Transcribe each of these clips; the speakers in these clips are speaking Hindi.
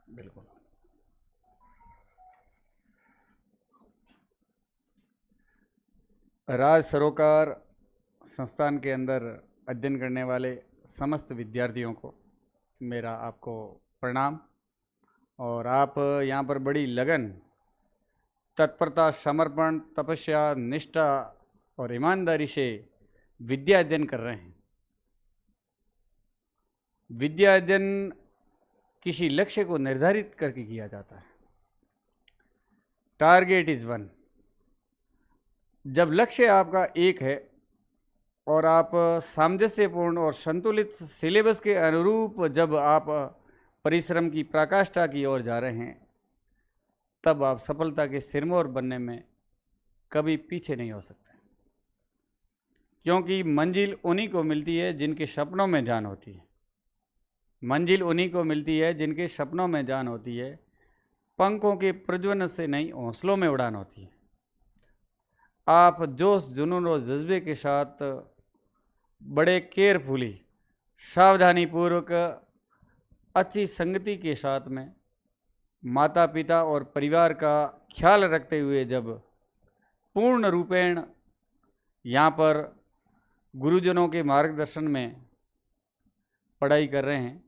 बिल्कुल। राज सरोकार संस्थान के अंदर अध्ययन करने वाले समस्त विद्यार्थियों को मेरा आपको प्रणाम। और आप यहाँ पर बड़ी लगन, तत्परता, समर्पण, तपस्या, निष्ठा और ईमानदारी से विद्या अध्ययन कर रहे हैं। विद्या अध्ययन किसी लक्ष्य को निर्धारित करके किया जाता है। Target is one. जब लक्ष्य आपका एक है और आप सामंजस्यपूर्ण और संतुलित सिलेबस के अनुरूप जब आप परिश्रम की पराकाष्ठा की ओर जा रहे हैं, तब आप सफलता के सिरमौर बनने में कभी पीछे नहीं हो सकते। क्योंकि मंजिल उन्हीं को मिलती है जिनके सपनों में जान होती है। मंजिल उन्हीं को मिलती है जिनके सपनों में जान होती है। पंखों के प्रज्वलन से नहीं, हौसलों में उड़ान होती है। आप जोश, जुनून और जज्बे के साथ बड़े केयरफुली, सावधानी पूर्वक, अच्छी संगति के साथ में माता पिता और परिवार का ख्याल रखते हुए जब पूर्ण रूपेण यहाँ पर गुरुजनों के मार्गदर्शन में पढ़ाई कर रहे हैं,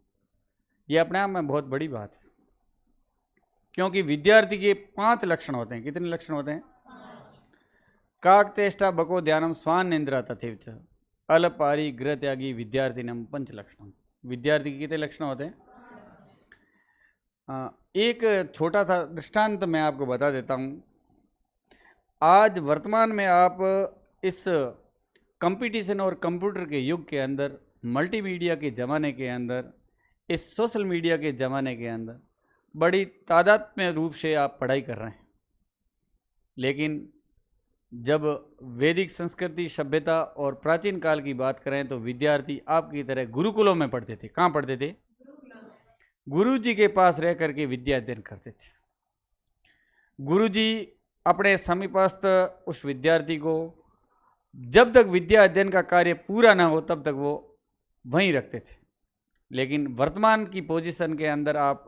ये अपने आप में बहुत बड़ी बात है। क्योंकि विद्यार्थी के 5 लक्षण होते हैं। कितने लक्षण होते हैं? काक चेष्टा बको ध्यानम स्वान निंद्रा तथैव च अल्पारी गृह त्यागी विद्यार्थिनम 5 लक्षणम। विद्यार्थी के कितने लक्षण होते हैं? एक छोटा सा दृष्टांत मैं आपको बता देता हूँ। आज वर्तमान में आप इस कंपटीशन और कंप्यूटर के युग के अंदर, मल्टीमीडिया के ज़माने के अंदर, इस सोशल मीडिया के ज़माने के अंदर बड़ी तादाद में रूप से आप पढ़ाई कर रहे हैं। लेकिन जब वैदिक संस्कृति, सभ्यता और प्राचीन काल की बात करें तो विद्यार्थी आपकी तरह गुरुकुलों में पढ़ते थे। कहाँ पढ़ते थे? गुरु जी के पास रह करके विद्या अध्ययन करते थे। गुरु जी अपने समीपस्थ उस विद्यार्थी को जब तक विद्या अध्ययन का कार्य पूरा ना हो तब तक वो वहीं रखते थे। लेकिन वर्तमान की पोजीशन के अंदर आप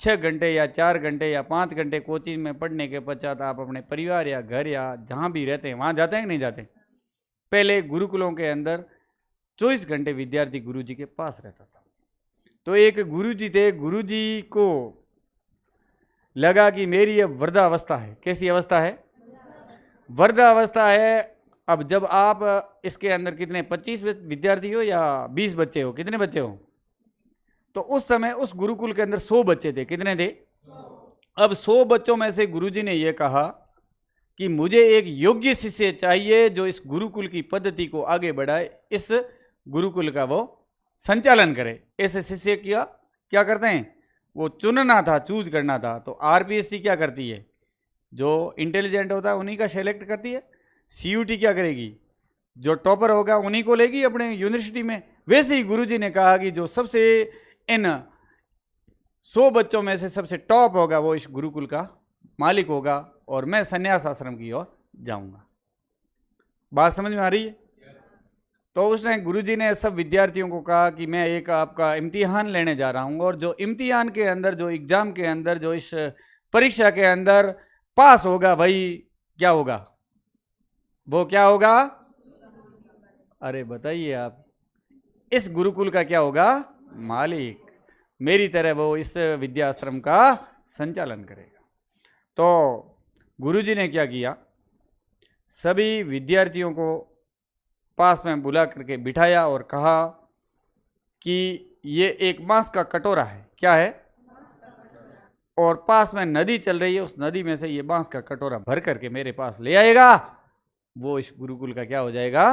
6 घंटे या 4 घंटे या 5 घंटे कोचिंग में पढ़ने के पश्चात आप अपने परिवार या घर या जहाँ भी रहते हैं वहाँ जाते हैं कि नहीं जाते? पहले गुरुकुलों के अंदर 24 घंटे विद्यार्थी गुरु जी के पास रहता था। तो एक गुरु जी थे, गुरु जी को लगा कि मेरी ये वृद्धावस्था है। कैसी अवस्था है? वृद्धावस्था है। अब जब आप इसके अंदर कितने 25 विद्यार्थी हो या 20 बच्चे हो, कितने बच्चे हो? तो उस समय उस गुरुकुल के अंदर 100 बच्चे थे। कितने थे? अब 100 बच्चों में से गुरुजी ने यह कहा कि मुझे एक योग्य शिष्य चाहिए जो इस गुरुकुल की पद्धति को आगे बढ़ाए, इस गुरुकुल का वो संचालन करे। ऐसे शिष्य क्या करते हैं? वो चुनना था, चूज करना था। तो आरपीएससी क्या करती है? जो इंटेलिजेंट होता है उन्हीं का सेलेक्ट करती है। सीयूटी क्या करेगी? जो टॉपर होगा उन्हीं को लेगी अपने यूनिवर्सिटी में। वैसे ही गुरुजी ने कहा कि जो सबसे इन 100 बच्चों में से सबसे टॉप होगा वो इस गुरुकुल का मालिक होगा और मैं संन्यास आश्रम की ओर जाऊंगा। बात समझ में आ रही है? तो उसने, गुरुजी ने सब विद्यार्थियों को कहा कि मैं एक आपका इम्तिहान लेने जा रहा हूँ और जो इम्तिहान के अंदर, जो एग्जाम के अंदर, जो इस परीक्षा के अंदर पास होगा वही क्या होगा? वो क्या होगा? अरे बताइए आप, इस गुरुकुल का क्या होगा? मालिक। मेरी तरह वो इस विद्याश्रम का संचालन करेगा। तो गुरुजी ने क्या किया? सभी विद्यार्थियों को पास में बुला करके बिठाया और कहा कि ये एक बांस का कटोरा है। क्या है? और पास में नदी चल रही है, उस नदी में से ये बांस का कटोरा भर करके मेरे पास ले आएगा, वो इस गुरुकुल का क्या हो जाएगा?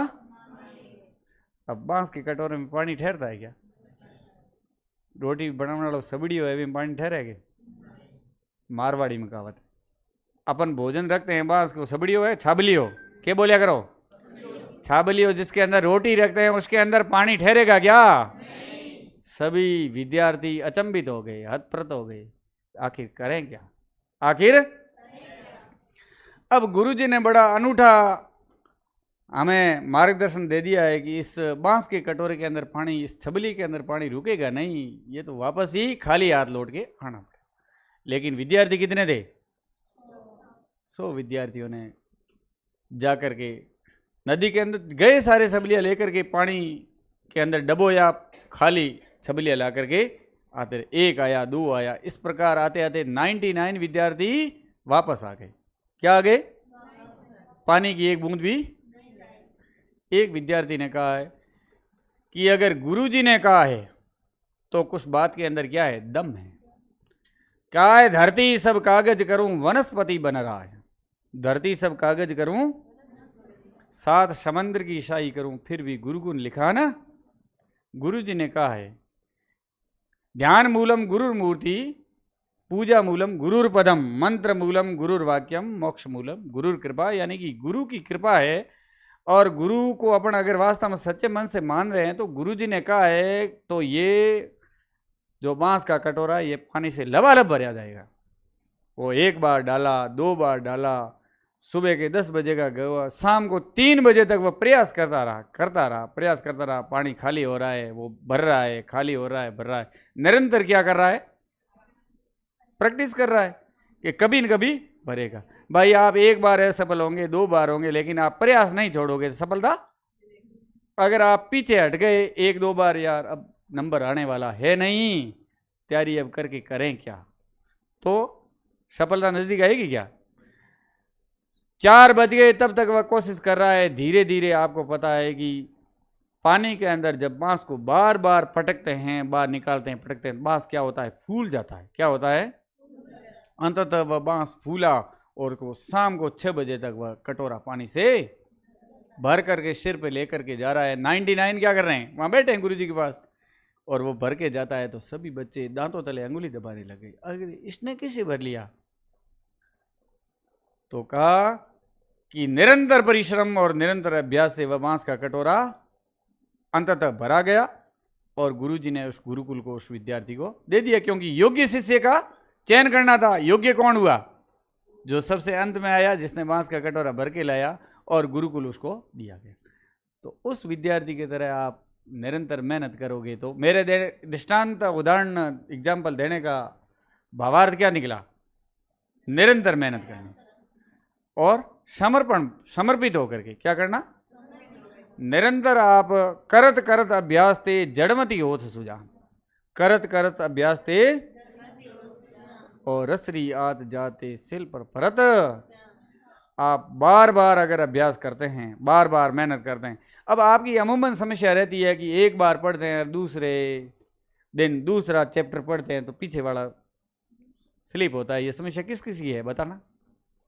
अब बांस के कटोरे में पानी ठहरता है क्या? रोटी बनाने वाला सबड़ी हो में पानी ठहरेगा? मारवाड़ी में कहावत है। अपन भोजन रखते हैं बांस को, सबड़ी हो है छाबली हो, क्या बोलिया करो? छाबली हो। जिसके अंदर रोटी रखते हैं उसके अंदर पानी ठहरेगा क्या? नहीं। सभी विद्यार्थी अचंभित हो गए, हतप्रत हो गए। आखिर करें क्या? आखिर अब गुरुजी ने बड़ा अनूठा हमें मार्गदर्शन दे दिया है कि इस बांस के कटोरे के अंदर पानी, इस छबली के अंदर पानी रुकेगा नहीं, ये तो वापस ही खाली हाथ लौट के आना पड़ेगा। लेकिन विद्यार्थी कितने थे? 100 विद्यार्थियों ने जाकर के नदी के अंदर गए, सारे छबलियाँ लेकर के पानी के अंदर डबोया, खाली छबलियाँ ला करके आते रहे। 1 आया, 2 आया, इस प्रकार आते आते 99 विद्यार्थी वापस आ गए। क्या आ गए? पानी की एक बूंद भी। एक विद्यार्थी ने कहा है कि अगर गुरुजी ने कहा है तो कुछ बात के अंदर क्या है? दम है। क्या है? धरती सब कागज करूं वनस्पति बन रहा है। धरती सब कागज करूं, 7 समंदर की शाही करूं, फिर भी गुरुगुण लिखा ना। गुरुजी ने कहा है ध्यान मूलम गुरुर मूर्ति, पूजा मूलम गुरुर पदम, मंत्र मूलम गुरुर वाक्यम, मोक्ष मूलम गुरुर कृपा। यानी कि गुरु की कृपा है, और गुरु को अपन अगर वास्तव में सच्चे मन से मान रहे हैं तो गुरुजी ने कहा है तो ये जो बांस का कटोरा ये पानी से लबालब भरा जाएगा। वो 1 बार डाला, 2 बार डाला, सुबह के 10 बजे का गया, शाम को 3 बजे तक वह प्रयास करता रहा, प्रयास करता रहा। पानी खाली हो रहा है, वो भर रहा है, खाली हो रहा है, भर रहा है। निरंतर क्या कर रहा है? प्रैक्टिस कर रहा है कि कभी न कभी भरेगा। भाई आप 1 बार असफल होंगे, 2 बार होंगे, लेकिन आप प्रयास नहीं छोड़ोगे तो सफलता। अगर आप पीछे हट गए 1-2 बार, यार अब नंबर आने वाला है नहीं, तैयारी अब करके करें क्या, तो सफलता नजदीक आएगी क्या? 4 बज गए तब तक वह कोशिश कर रहा है। धीरे धीरे आपको पता है कि पानी के अंदर जब बांस को बार बार पटकते हैं, बाहर निकालते हैं, पटकते हैं, बांस क्या होता है? फूल जाता है। क्या होता है? अंततः वह बांस फूला और को शाम को 6 बजे तक वह कटोरा पानी से भर करके सिर पे लेकर के जा रहा है। 99 क्या कर रहे हैं? वहां बैठे हैं गुरुजी के पास, और वो भर के जाता है तो सभी बच्चे दांतों तले अंगुली दबाने लगे। अगर इसने कैसे भर लिया? तो कहा कि निरंतर परिश्रम और निरंतर अभ्यास से वह बांस का कटोरा अंततः भरा गया, और गुरुजी ने उस गुरुकुल को उस विद्यार्थी को दे दिया। क्योंकि योग्य शिष्य का चयन करना था। योग्य कौन हुआ? जो सबसे अंत में आया, जिसने बांस का कटोरा भर के लाया, और गुरुकुल उसको दिया गया। तो उस विद्यार्थी की तरह आप निरंतर मेहनत करोगे तो मेरे दृष्टांत, उदाहरण, एग्जाम्पल देने का भावार्थ क्या निकला? निरंतर मेहनत करना और समर्पित होकर के क्या करना? निरंतर आप करत करत अभ्यास ते जड़मती होत सुजान, करत करत अभ्यास ते और रसरी आत जाते सिल पर परत। आप बार बार अगर अभ्यास करते हैं, बार बार मेहनत करते हैं। अब आपकी अमूमन समस्या रहती है कि 1 बार पढ़ते हैं, दूसरे दिन दूसरा चैप्टर पढ़ते हैं तो पीछे वाला स्लिप होता है। ये समस्या किस किस की है बताना?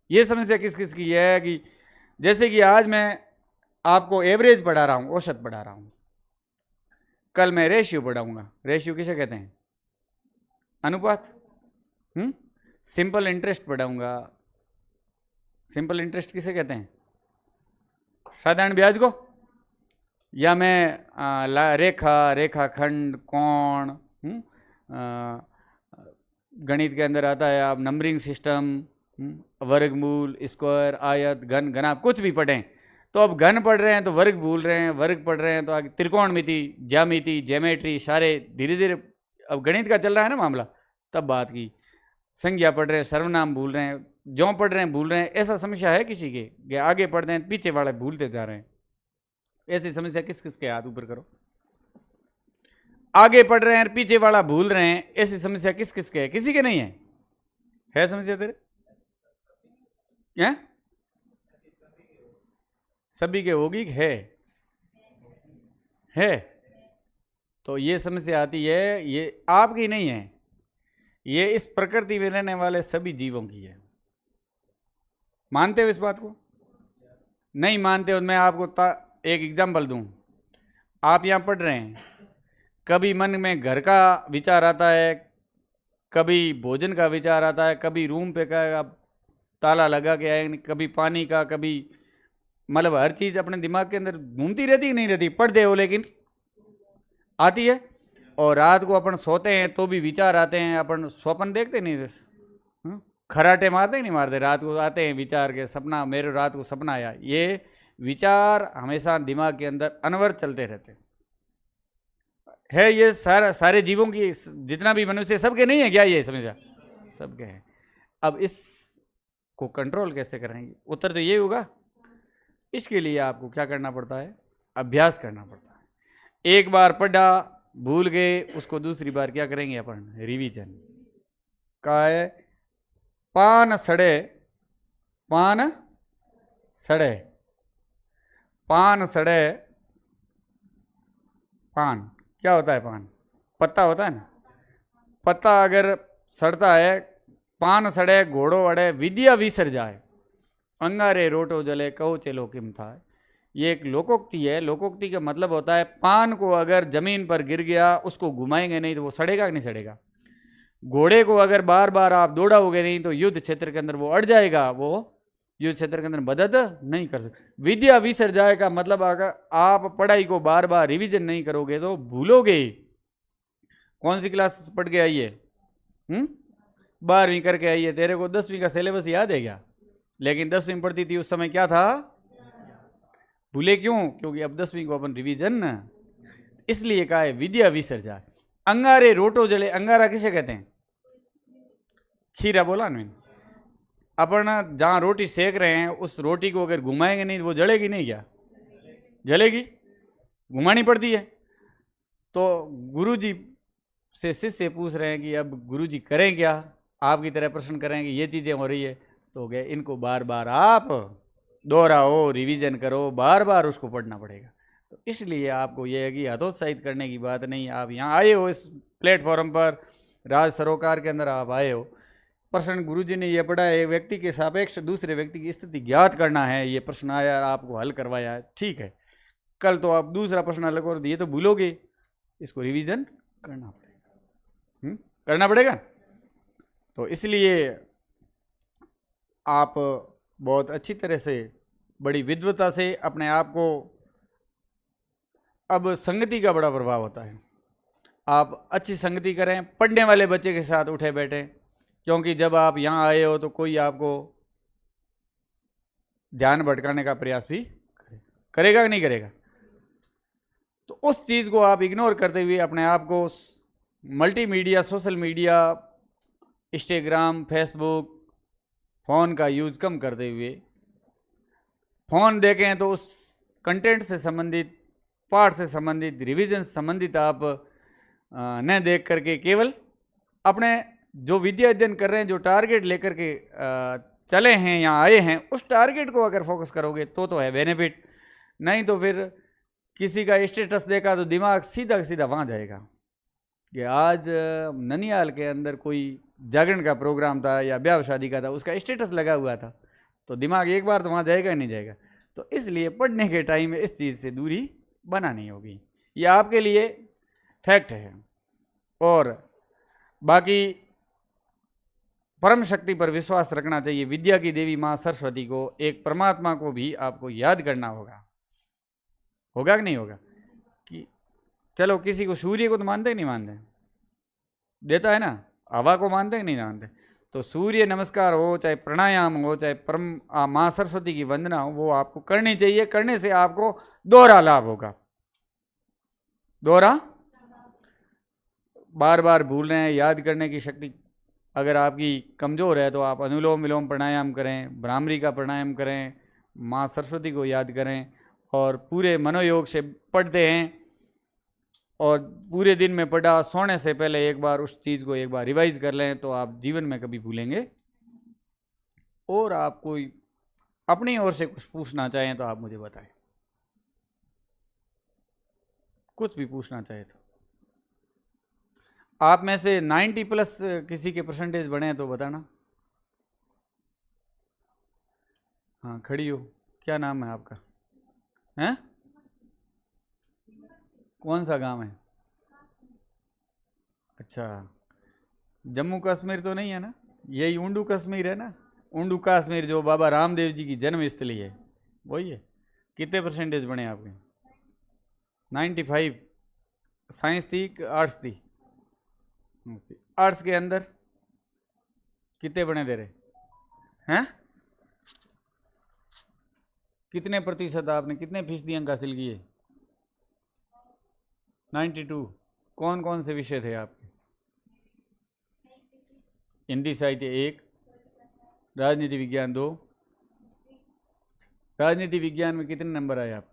ये समस्या किस किस की है कि जैसे कि आज मैं आपको एवरेज पढ़ा रहा हूँ, औसत पढ़ा रहा हूँ, कल मैं रेशियो पढ़ाऊंगा। रेशियो किसे कहते हैं? अनुपात। सिंपल इंटरेस्ट पढ़ाऊंगा। सिंपल इंटरेस्ट किसे कहते हैं? साधारण ब्याज को। या मैं रेखा, रेखाखंड, कोण, गणित के अंदर आता है आप नंबरिंग सिस्टम, वर्गमूल, स्क्वायर, आयत, घन, घनाभ, कुछ भी पढ़ें। तो अब घन पढ़ रहे हैं तो वर्ग भूल रहे हैं, वर्ग पढ़ रहे हैं तो आगे त्रिकोणमिति, ज्यामिति, ज्योमेट्री, सारे धीरे धीरे अब गणित का चल रहा है ना मामला, तब बात की। संज्ञा पढ़ रहे हैं, सर्वनाम भूल रहे हैं, जो पढ़ रहे हैं भूल रहे हैं। ऐसा समस्या है किसी के? आगे पढ़ रहे हैं, पीछे वाले भूलते जा रहे हैं। ऐसी समस्या किस किस के? हाथ ऊपर करो। आगे पढ़ रहे हैं, पीछे वाला भूल रहे हैं, ऐसी समस्या किस किस के है? किसी के नहीं है? है समस्या तेरे? क्या? सभी के होगी? है। तो ये समस्या आती है, ये आपकी नहीं है, ये इस प्रकृति में रहने वाले सभी जीवों की है। मानते हो इस बात को? नहीं मानते हो? मैं आपको एक एग्जाम्पल दूं। आप यहाँ पढ़ रहे हैं, कभी मन में घर का विचार आता है, कभी भोजन का विचार आता है, कभी रूम पे का ताला लगा के आए, कभी पानी का, कभी मतलब हर चीज़ अपने दिमाग के अंदर घूमती रहती नहीं रहती? पढ़ते हो लेकिन आती है। और रात को अपन सोते हैं तो भी विचार आते हैं। अपन स्वप्न देखते नहीं, खराटे मारते नहीं मारते? रात को आते हैं विचार के, सपना, मेरे रात को सपना आया। ये विचार हमेशा दिमाग के अंदर अनवरत चलते रहते है। ये सारे जीवों की, जितना भी मनुष्य, सबके नहीं है क्या ये समस्या? सबके हैं। अब इसको कंट्रोल कैसे करेंगे? उत्तर तो ये होगा, इसके लिए आपको क्या करना पड़ता है? अभ्यास करना पड़ता है। एक बार पढ़ा, भूल गए, उसको दूसरी बार क्या करेंगे अपन? रिवीजन। का है पान सड़े, पान सड़े, पान सड़े, पान क्या होता है? पान पत्ता होता है ना। पत्ता अगर सड़ता है, पान सड़े घोड़ो अड़े विद्या विसर जाए, अंगारे रोटो जले कहो चलो किम था। ये एक लोकोक्ति है। लोकोक्ति का मतलब होता है पान को अगर जमीन पर गिर गया, उसको घुमाएंगे नहीं तो वो सड़ेगा कि नहीं सड़ेगा। घोड़े को अगर बार बार आप दौड़ाओगे नहीं तो युद्ध क्षेत्र के अंदर वो अड़ जाएगा, वो युद्ध क्षेत्र के अंदर मदद नहीं कर सकते। विद्या विसर जाएगा मतलब अगर आप पढ़ाई को बार बार रिवीजन नहीं करोगे तो भूलोगे। कौन सी क्लास पढ़ के आई है? 12वीं करके आई है, तेरे को 10वीं का सिलेबस याद है क्या? लेकिन 10वीं में पढ़ती थी उस समय क्या था? भूले क्यों? क्योंकि अब 10वीं को अपन रिवीजन, इसलिए कहा है विद्या विसर जाए। अंगारे रोटो जले, अंगारा किसे कहते हैं? खीरा बोला ना। अपन जहां रोटी सेक रहे हैं उस रोटी को अगर घुमाएंगे नहीं वो जलेगी नहीं क्या? जलेगी, घुमानी पड़ती है। तो गुरुजी से शिष्य पूछ रहे हैं कि अब गुरुजी करें क्या? आपकी तरह प्रश्न करें कि ये चीजें हो रही है, तो गए इनको बार बार आप दोहराओ, रिवीजन करो, बार बार उसको पढ़ना पड़ेगा। तो इसलिए आपको यह है कि हतोत्साहित करने की बात नहीं। आप यहाँ आए हो इस प्लेटफॉर्म पर, राज सरोकार के अंदर आप आए हो, प्रश्न गुरुजी ने यह पढ़ा है, व्यक्ति के सापेक्ष दूसरे व्यक्ति की स्थिति ज्ञात करना है, ये प्रश्न आया, आपको हल करवाया है, ठीक है। कल तो आप दूसरा प्रश्न हल करो, ये तो भूलोगे, इसको रिवीजन करना पड़ेगा। करना पड़ेगा। तो इसलिए आप बहुत अच्छी तरह से, बड़ी विद्वता से अपने आप को, अब संगति का बड़ा प्रभाव होता है। आप अच्छी संगति करें, पढ़ने वाले बच्चे के साथ उठे बैठे, क्योंकि जब आप यहाँ आए हो तो कोई आपको ध्यान भटकाने का प्रयास भी करेगा कि नहीं करेगा। तो उस चीज़ को आप इग्नोर करते हुए अपने आप को multimedia, social media, Instagram, Facebook, phone का यूज़ कम करते हुए, फ़ोन देखें तो उस कंटेंट से संबंधित, पाठ से संबंधित, रिवीजन से संबंधित आप न देख करके केवल अपने जो विद्या अध्ययन कर रहे हैं, जो टारगेट लेकर के चले हैं, यहाँ आए हैं, उस टारगेट को अगर फोकस करोगे तो है बेनिफिट। नहीं तो फिर किसी का स्टेटस देखा तो दिमाग सीधा सीधा वहाँ जाएगा कि आज ननियाल के अंदर कोई जागरण का प्रोग्राम था या ब्याह शादी का था, उसका स्टेटस लगा हुआ था, तो दिमाग एक बार तो वहाँ जाएगा ही नहीं जाएगा। तो इसलिए पढ़ने के टाइम में इस चीज़ से दूरी बनानी होगी, ये आपके लिए फैक्ट है। और बाकी परम शक्ति पर विश्वास रखना चाहिए। विद्या की देवी माँ सरस्वती को, एक परमात्मा को भी आपको याद करना होगा। होगा कि नहीं होगा? कि चलो किसी को, सूर्य को तो मानते कि नहीं मानते? देता है ना। हवा को मानते कि नहीं मानते? तो सूर्य नमस्कार हो, चाहे प्राणायाम हो, चाहे परम माँ सरस्वती की वंदना हो, वो आपको करनी चाहिए। करने से आपको दोहरा लाभ होगा। दोहरा, बार बार भूल रहे हैं, याद करने की शक्ति अगर आपकी कमज़ोर है तो आप अनुलोम विलोम प्राणायाम करें, भ्रामरी का प्राणायाम करें, माँ सरस्वती को याद करें, और पूरे मनोयोग से पढ़ते हैं और पूरे दिन में पढ़ा, सोने से पहले एक बार उस चीज़ को एक बार रिवाइज कर लें तो आप जीवन में कभी भूलेंगे। और आप कोई अपनी ओर से कुछ पूछना चाहें तो आप मुझे बताएं, कुछ भी पूछना चाहे तो। आप में से 90+ किसी के परसेंटेज बने तो बताना। हाँ, खड़ी हो, क्या नाम है आपका? हैं? कौन सा गांव है? अच्छा, जम्मू कश्मीर तो नहीं है ना? यही ऊंडू कश्मीर है ना? ऊंडू कश्मीर जो बाबा रामदेव जी की जन्मस्थली है, वही है। कितने परसेंटेज बने आपके? 95। साइंस थी, आर्ट्स थी? आर्ट्स के अंदर कितने बने तेरे हैं? कितने प्रतिशत आपने कितने फीसदी अंक हासिल किए? 92। कौन कौन से विषय थे आपके? हिंदी साहित्य 1, राजनीति विज्ञान 2। राजनीति विज्ञान में कितने नंबर आए आप?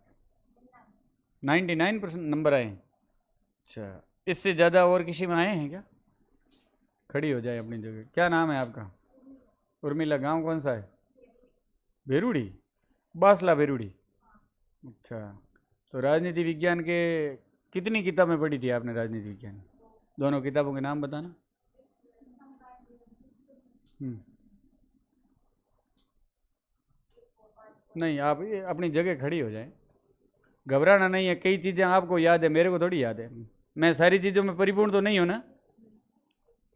99% नंबर आए। अच्छा, इससे ज़्यादा और किसी में आए हैं क्या? खड़ी हो जाए अपनी जगह। क्या नाम है आपका? उर्मिला। गांव कौन सा है? भेरूड़ी, बासला भेरूड़ी। अच्छा, तो राजनीति विज्ञान के कितनी किताबें पढ़ी थी आपने? राजनीति विज्ञान दोनों किताबों के नाम बताना। नहीं, आप अपनी जगह खड़ी हो जाए, घबराना नहीं है। कई चीज़ें आपको याद है, मेरे को थोड़ी याद है। मैं सारी चीज़ों में परिपूर्ण तो नहीं हूँ ना?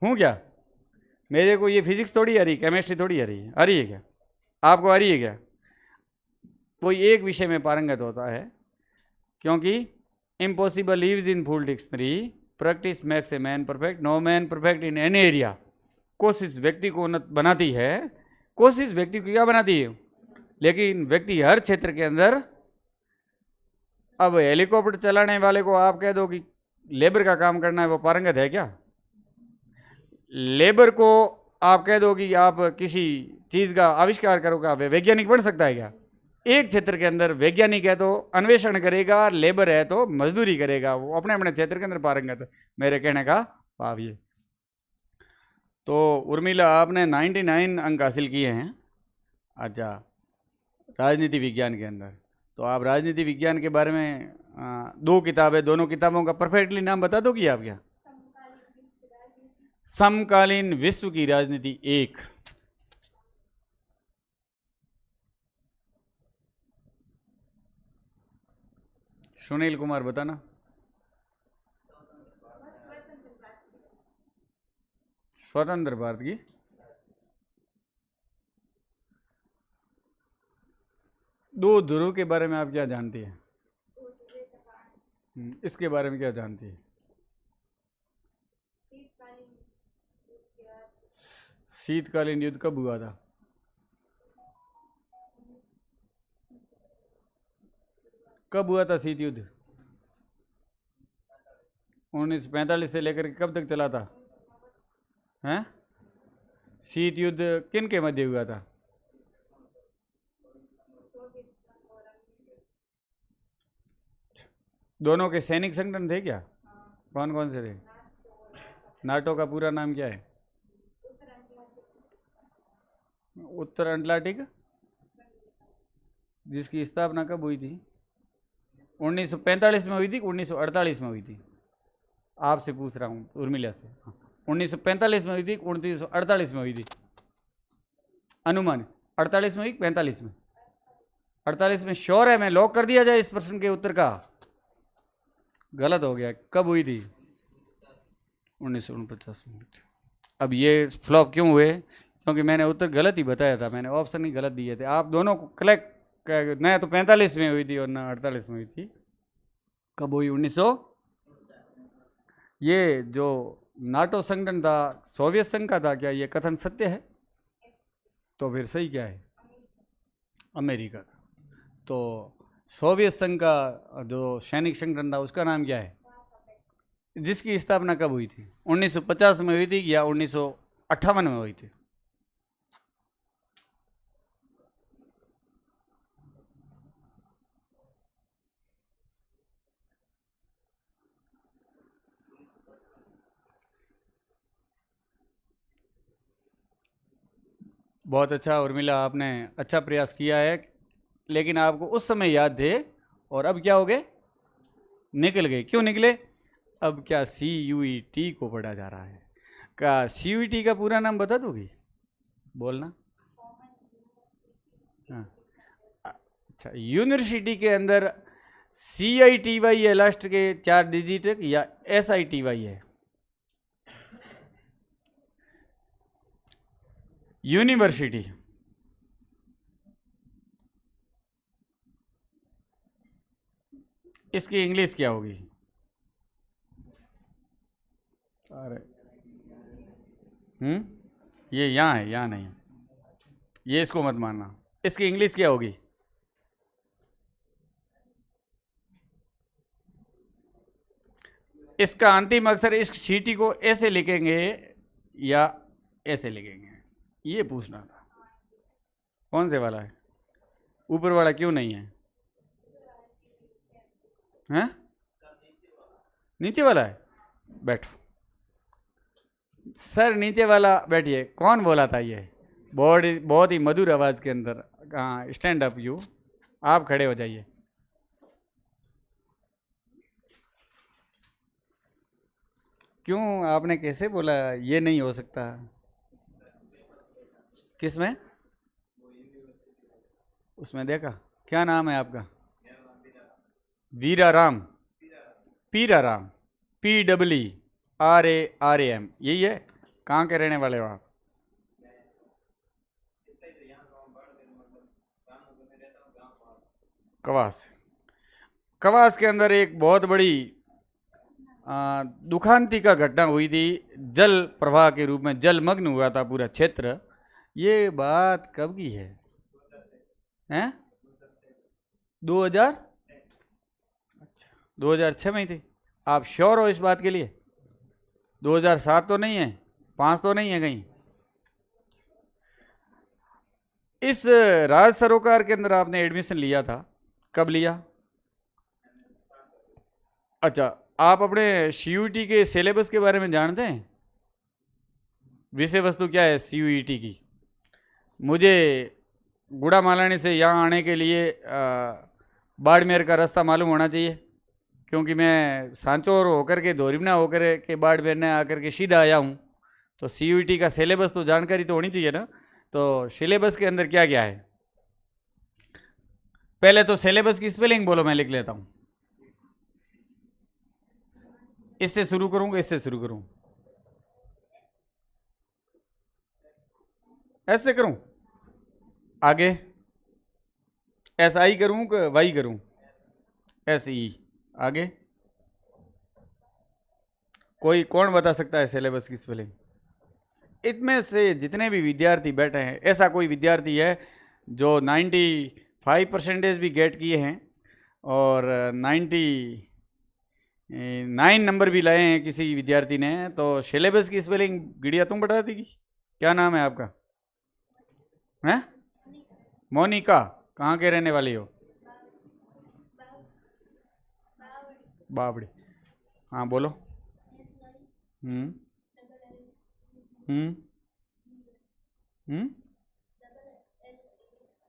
हूँ क्या? मेरे को ये फिजिक्स थोड़ी आ रही, केमिस्ट्री थोड़ी आ रही है। आ रही है क्या आपको? आ रही है क्या? कोई एक विषय में पारंगत होता है, क्योंकि impossible lives in fool dictionary, practice makes a man perfect, no man perfect in any area. कोशिश व्यक्ति को उन्नत बनाती है। कोशिश व्यक्ति को क्या बनाती है? लेकिन व्यक्ति हर क्षेत्र के अंदर, अब हेलीकॉप्टर चलाने वाले को आप कह दो कि लेबर का काम करना है, वो पारंगत है क्या? लेबर को आप कह दो कि आप किसी चीज का आविष्कार करोगे, वे वैज्ञानिक बन सकता है क्या? एक क्षेत्र के अंदर वैज्ञानिक है तो अन्वेषण करेगा, लेबर है तो मजदूरी करेगा, वो अपने अपने क्षेत्र के अंदर पारंगत है। मेरे कहने का भाव ये। तो उर्मिला, आपने 99 अंक हासिल किए हैं। अच्छा, राजनीति विज्ञान के अंदर। तो आप राजनीति विज्ञान के बारे में 2 किताबें, दोनों किताबों का परफेक्टली नाम बता दो कि आप क्या? समकालीन विश्व की राजनीति 1। सुनील कुमार बताना। स्वतंत्र भारत की दो ध्रुव के बारे में आप क्या जानती हैं? इसके बारे में क्या जानती है? शीतकालीन युद्ध कब हुआ था? कब हुआ था शीत युद्ध? 1945 से लेकर के कब तक चला था? हैं? शीत युद्ध किन के मध्य हुआ था? दोनों के सैनिक संगठन थे क्या? कौन कौन से थे? नाटो का पूरा नाम क्या है? उत्तर अटलांटिक, जिसकी स्थापना कब हुई थी? 1945 में हुई थी, 1948 में हुई थी? आपसे पूछ रहा हूँ, उर्मिला से। 1945 में हुई थी, 1948 में हुई थी? अनुमान 48 में हुई, 45 में? 48 में श्योर है? मैं लॉक कर दिया जाए इस प्रश्न के उत्तर का? गलत हो गया। कब हुई थी? 1949 में हुई थी। अब ये फ्लॉप क्यों हुए? क्योंकि मैंने उत्तर गलत ही बताया था, मैंने ऑप्शन ही गलत दिए थे। आप दोनों को कलेक्ट, न तो 45 में हुई थी और न 48 में हुई थी। कब हुई? 1900। ये जो नाटो संगठन था सोवियत संघ का था क्या? ये कथन सत्य है? तो फिर सही क्या है? अमेरिका का। तो सोवियत संघ का जो सैनिक संगठन था उसका नाम क्या है? जिसकी स्थापना कब हुई थी? 1950 में हुई थी या 1958 में हुई थी? बहुत अच्छा उर्मिला, आपने अच्छा प्रयास किया है, लेकिन आपको उस समय याद थे और अब क्या हो गए? निकल गए। क्यों निकले? अब क्या CUET को पढ़ा जा रहा है? क्या CUET का पूरा नाम बता दोगी? बोलना। हाँ, अच्छा, यूनिवर्सिटी के अंदर CITY है लास्ट के 4 डिजिट या SITY है? यूनिवर्सिटी। इसकी इंग्लिश क्या होगी? अरे ये यहाँ है, यहाँ नहीं। ये इसको मत मानना। इसकी इंग्लिश क्या होगी? इसका अंतिम अक्षर इस चीटी को ऐसे लिखेंगे या ऐसे लिखेंगे, ये पूछना था। कौन से वाला है? ऊपर वाला क्यों नहीं है? हैं? नीचे वाला है? बैठो सर, नीचे वाला बैठिए। कौन बोला था ये? बहुत ही मधुर आवाज के अंदर। हाँ, स्टैंड अप यू, आप खड़े हो जाइए। क्यों आपने कैसे बोला ये नहीं हो सकता? किसमें? उसमें देखा? क्या नाम है आपका? वीराराम, पीराराम, PWRARAM, यही है? कहाँ के रहने वाले हो आप? कवास। कवास के अंदर एक बहुत बड़ी दुखांती का घटना हुई थी। जल प्रवाह के रूप में जलमग्न हुआ था पूरा क्षेत्र। ये बात कब की है? हैं? 2000? अच्छा, 2006 में ही थी। आप श्योर हो इस बात के लिए? 2007 तो नहीं है, 5 तो नहीं है कहीं? इस राज सरोकार के अंदर आपने एडमिशन लिया था, कब लिया? अच्छा, आप अपने सीयूईटी के सिलेबस के बारे में जानते हैं? विषय वस्तु क्या है सीयूईटी की? मुझे गुड़ा मालानी से यहाँ आने के लिए बाड़मेर का रास्ता मालूम होना चाहिए, क्योंकि मैं सांचौर होकर के धोरीमना होकर के बाड़मेर ने आकर के सीधा आया हूँ। तो सीयूईटी का सिलेबस तो जानकारी तो होनी चाहिए ना। तो सिलेबस के अंदर क्या क्या है? पहले तो सिलेबस की स्पेलिंग बोलो, मैं लिख लेता हूँ। इससे शुरू करूँ, इससे शुरू करूँ, ऐसे करूँ? आगे SI करूँ कि वाई करूँ? SE। आगे कोई कौन बता सकता है सिलेबस की स्पेलिंग? इसमें से जितने भी विद्यार्थी बैठे हैं, ऐसा कोई विद्यार्थी है जो 95% भी गेट किए हैं और 99 नंबर भी लाए हैं किसी विद्यार्थी ने? तो सिलेबस की स्पेलिंग गिड़िया तुम बता देगी। क्या नाम है आपका? हैं? मोनिका। कहाँ के रहने वाली हो? बावड़ी। हाँ बोलो। हम्म हम्म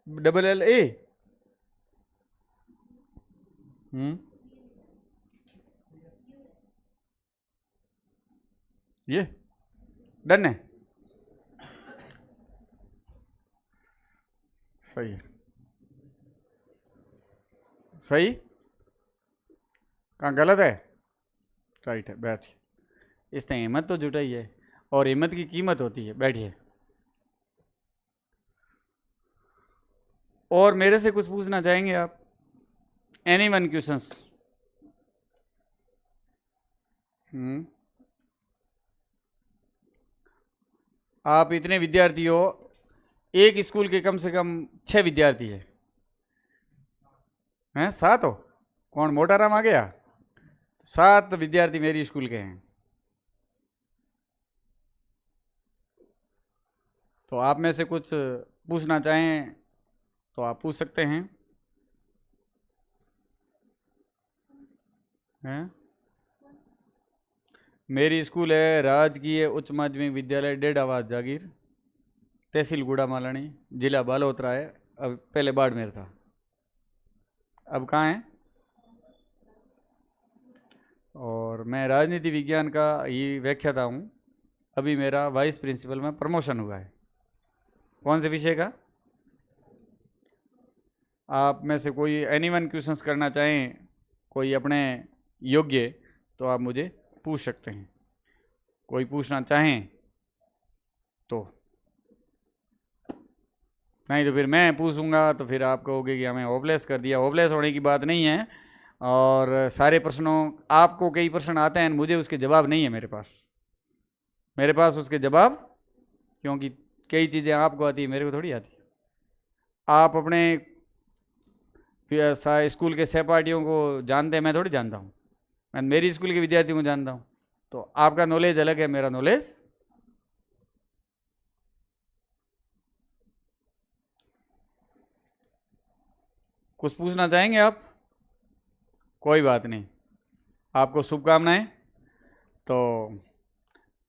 LLA। ये डन है? सही है। सही? कहाँ गलत है? राइट है। बैठिए। इसने हिम्मत तो जुटाई है, और हिम्मत की कीमत होती है। बैठिए। और मेरे से कुछ पूछना चाहेंगे आप? Any one questions? आप इतने विद्यार्थी हो, एक स्कूल के कम से कम 6 विद्यार्थी हैं? 7 हो? कौन मोटाराम आ गया? 7 विद्यार्थी मेरी स्कूल के हैं। तो आप में से कुछ पूछना चाहें तो आप पूछ सकते हैं। हैं? मेरी स्कूल है राजकीय उच्च माध्यमिक विद्यालय डेडावाद जागीर, तहसील गुड़ा मालानी, जिला बालोतरा है। अब पहले बाड़मेर था, अब कहाँ है? और मैं राजनीति विज्ञान का ही व्याख्याता हूँ। अभी मेरा वाइस प्रिंसिपल में प्रमोशन हुआ है। कौन से विषय का? आप में से कोई एनी वन क्वेश्चंस करना चाहें, कोई अपने योग्य, तो आप मुझे पूछ सकते हैं। कोई पूछना चाहें तो? नहीं तो फिर मैं पूछूंगा तो फिर आप कहोगे कि हमें होपलेस कर दिया। होपलेस होने की बात नहीं है। और सारे प्रश्नों, आपको कई प्रश्न आते हैं, मुझे उसके जवाब नहीं है मेरे पास उसके जवाब, क्योंकि कई चीज़ें आपको आती है, मेरे को थोड़ी आती है। आप अपने स्कूल के सहपाठियों को जानते हैं, मैं थोड़ी जानता हूँ। मैं मेरी स्कूल के विद्यार्थियों को जानता हूँ। तो आपका नॉलेज अलग है, मेरा नॉलेज। कुछ पूछना चाहेंगे आप? कोई बात नहीं, आपको शुभकामनाएं। तो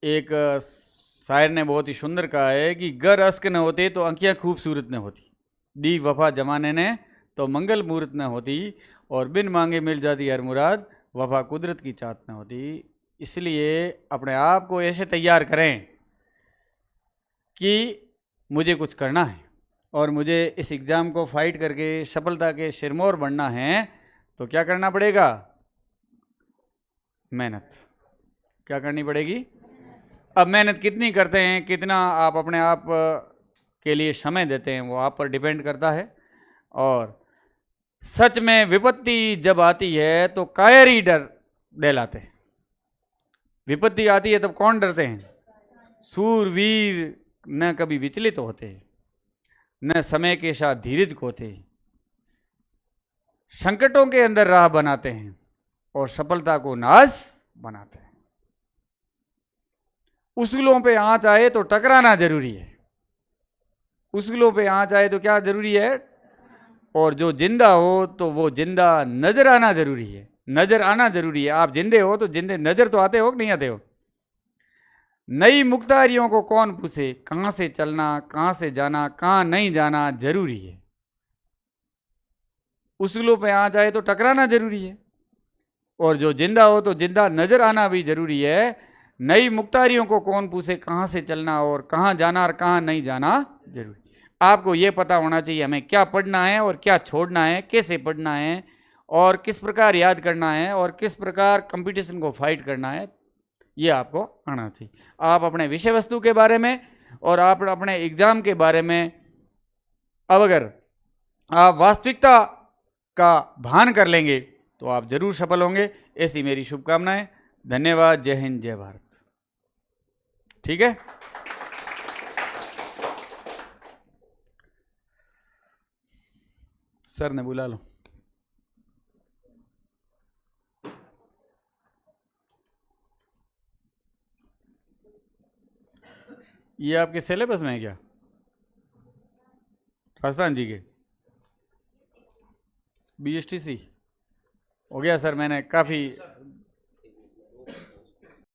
एक शायर ने बहुत ही सुंदर कहा है कि गर अश्क न होते तो अंकियां खूबसूरत न होती, दी वफा जमाने ने तो मंगल मूर्त न होती, और बिन मांगे मिल जाती हर मुराद, वफा कुदरत की चाहत न होती। इसलिए अपने आप को ऐसे तैयार करें कि मुझे कुछ करना है और मुझे इस एग्ज़ाम को फाइट करके सफलता के सिरमौर बनना है। तो क्या करना पड़ेगा? मेहनत। क्या करनी पड़ेगी? अब मेहनत कितनी करते हैं, कितना आप अपने आप के लिए समय देते हैं, वो आप पर डिपेंड करता है। और सच में विपत्ति जब आती है तो कायर ही डर दिलाते हैं। विपत्ति आती है तब कौन डरते हैं? सूरवीर न कभी विचलित होते, न समय के साथ धीरज खोते, संकटों के अंदर राह बनाते हैं और सफलता को नाश बनाते हैं। उसूलों पे आंच आए तो टकराना जरूरी है। उसूलों पे आंच आए तो क्या जरूरी है? और जो जिंदा हो तो वो जिंदा नजर आना जरूरी है। नजर आना जरूरी है। आप जिंदे हो तो जिंदे नजर तो आते हो कि नहीं आते हो? नई मुख्तारियों को कौन पूछे, कहां से चलना, कहां से जाना, कहां नहीं जाना जरूरी है। उसूलों पे आंच आए तो टकराना जरूरी है, और जो जिंदा हो तो जिंदा नजर आना भी जरूरी है। नई मुख्तारियों को कौन पूछे, कहां से चलना और कहां जाना और कहां नहीं जाना जरूरी। आपको यह पता होना चाहिए हमें क्या पढ़ना है और क्या छोड़ना है, कैसे पढ़ना है और किस प्रकार याद करना है और किस प्रकार कंपटीशन को फाइट करना है, ये आपको आना चाहिए। आप अपने विषय वस्तु के बारे में और आप अपने एग्जाम के बारे में अब अगर आप वास्तविकता का भान कर लेंगे तो आप जरूर सफल होंगे। ऐसी मेरी शुभकामनाएं। धन्यवाद। जय हिंद, जय भारत। ठीक है, सर ने बुला लो। ये आपके सिलेबस में है क्या? राजस्थान जी के BSTC हो गया सर, मैंने काफ़ी